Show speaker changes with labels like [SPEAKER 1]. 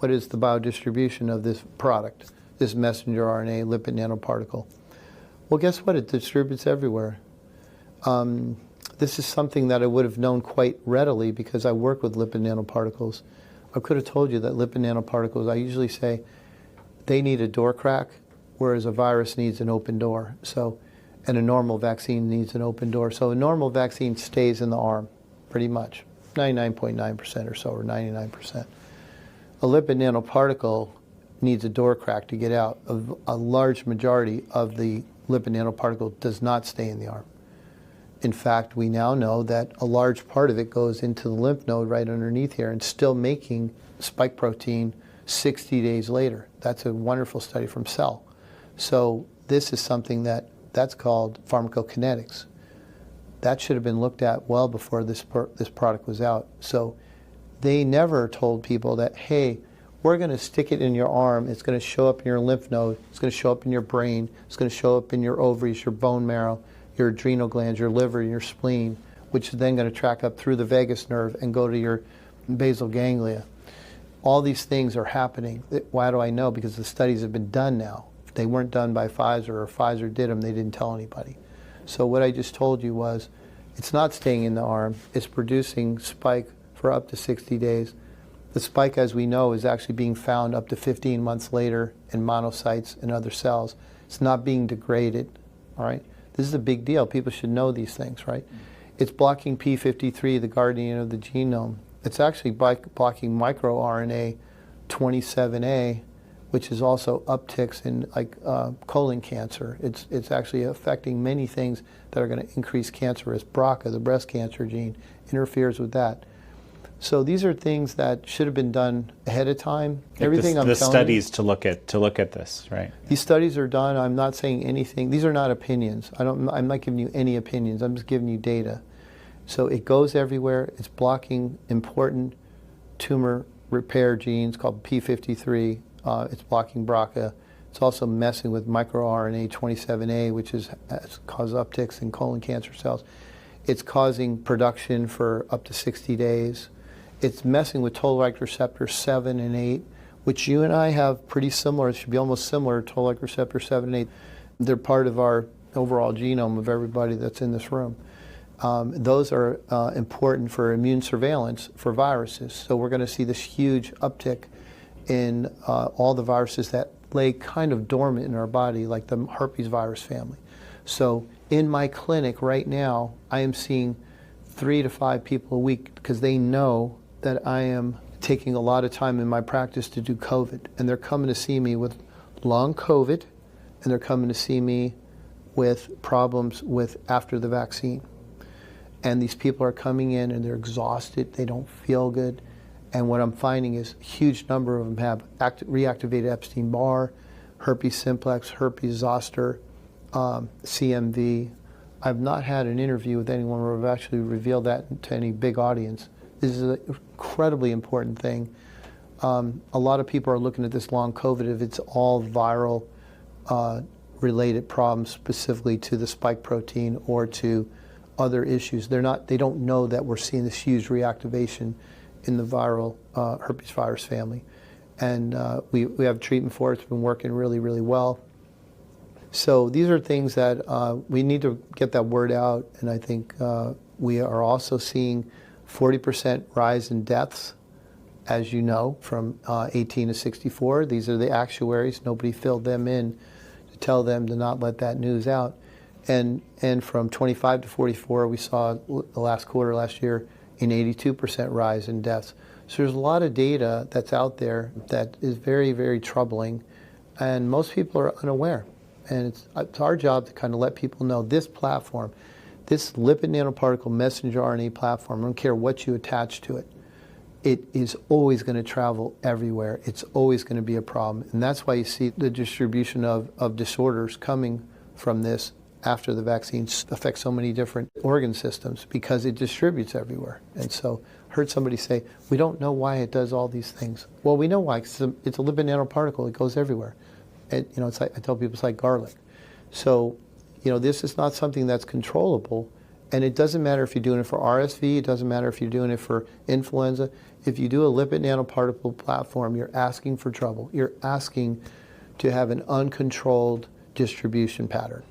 [SPEAKER 1] what is the biodistribution of this product, this messenger RNA lipid nanoparticle? Well, guess what? It distributes everywhere. This is something that I would have known quite readily because I work with lipid nanoparticles. I could have told you that lipid nanoparticles, I usually say, they need a door crack, whereas a virus needs an open door. So, and a normal vaccine needs an open door. So a normal vaccine stays in the arm, pretty much, 99.9% or so, or 99%. A lipid nanoparticle needs a door crack to get out. A large majority of the lipid nanoparticle does not stay in the arm. In fact, we now know that a large part of it goes into the lymph node right underneath here and still making spike protein 60 days later. That's a wonderful study from Cell. So this is something that's called pharmacokinetics. That should have been looked at well before this product was out. So they never told people that, hey, we're going to stick it in your arm, it's going to show up in your lymph node, it's going to show up in your brain, it's going to show up in your ovaries, your bone marrow, your adrenal glands, your liver, your spleen, which is then going to track up through the vagus nerve and go to your basal ganglia. All these things are happening. Why do I know? Because the studies have been done now. If they weren't done by Pfizer, or Pfizer did them, they didn't tell anybody. So what I just told you was, it's not staying in the arm, it's producing spike for up to 60 days. The spike, as we know, is actually being found up to 15 months later in monocytes and other cells. It's not being degraded, all right? This is a big deal. People should know these things, right? It's blocking p53, the guardian of the genome. It's actually blocking microRNA 27A, which is also upticks in colon cancer. It's actually affecting many things that are going to increase cancer risk. BRCA, the breast cancer gene, interferes with that. So these are things that should have been done ahead of time. Everything I'm telling you, the
[SPEAKER 2] studies to look at this, right?
[SPEAKER 1] These studies are done. I'm not saying anything. These are not opinions. I'm not giving you any opinions. I'm just giving you data. So it goes everywhere. It's blocking important tumor repair genes called p53. It's blocking BRCA. It's also messing with microRNA 27A, which has caused upticks in colon cancer cells. It's causing production for up to 60 days. It's messing with toll-like receptor 7 and 8, which you and I have pretty similar. It should be almost similar to toll-like receptor 7 and 8. They're part of our overall genome of everybody that's in this room. Those are important for immune surveillance for viruses. So we're going to see this huge uptick in all the viruses that lay kind of dormant in our body, like the herpes virus family. So in my clinic right now, I am seeing 3 to 5 people a week because they know that I am taking a lot of time in my practice to do COVID. And they're coming to see me with long COVID, and they're coming to see me with problems with after the vaccine. And these people are coming in and they're exhausted, they don't feel good. And what I'm finding is a huge number of them have reactivated Epstein-Barr, herpes simplex, herpes zoster, CMV. I've not had an interview with anyone where I've actually revealed that to any big audience. This is an incredibly important thing. A lot of people are looking at this long COVID if it's all viral related problems specifically to the spike protein or to other issues. They don't know that we're seeing this huge reactivation in the viral herpes virus family. And we have treatment for it. It's been working really, really well. So these are things that we need to get that word out, and I think we are also seeing 40% rise in deaths, as you know, from 18 to 64. These are the actuaries. Nobody filled them in to tell them to not let that news out. And from 25 to 44, we saw the last quarter last year an 82% rise in deaths. So there's a lot of data that's out there that is very, very troubling, and most people are unaware. And it's our job to kind of let people know this platform, this lipid nanoparticle messenger RNA platform, I don't care what you attach to it, it is always going to travel everywhere. It's always going to be a problem. And that's why you see the distribution of disorders coming from this after the vaccines affect so many different organ systems, because it distributes everywhere. And so I heard somebody say, we don't know why it does all these things. Well, we know why. It's a lipid nanoparticle. It goes everywhere. It's like, I tell people it's like garlic. So, this is not something that's controllable. And it doesn't matter if you're doing it for RSV, it doesn't matter if you're doing it for influenza. If you do a lipid nanoparticle platform, you're asking for trouble. You're asking to have an uncontrolled distribution pattern.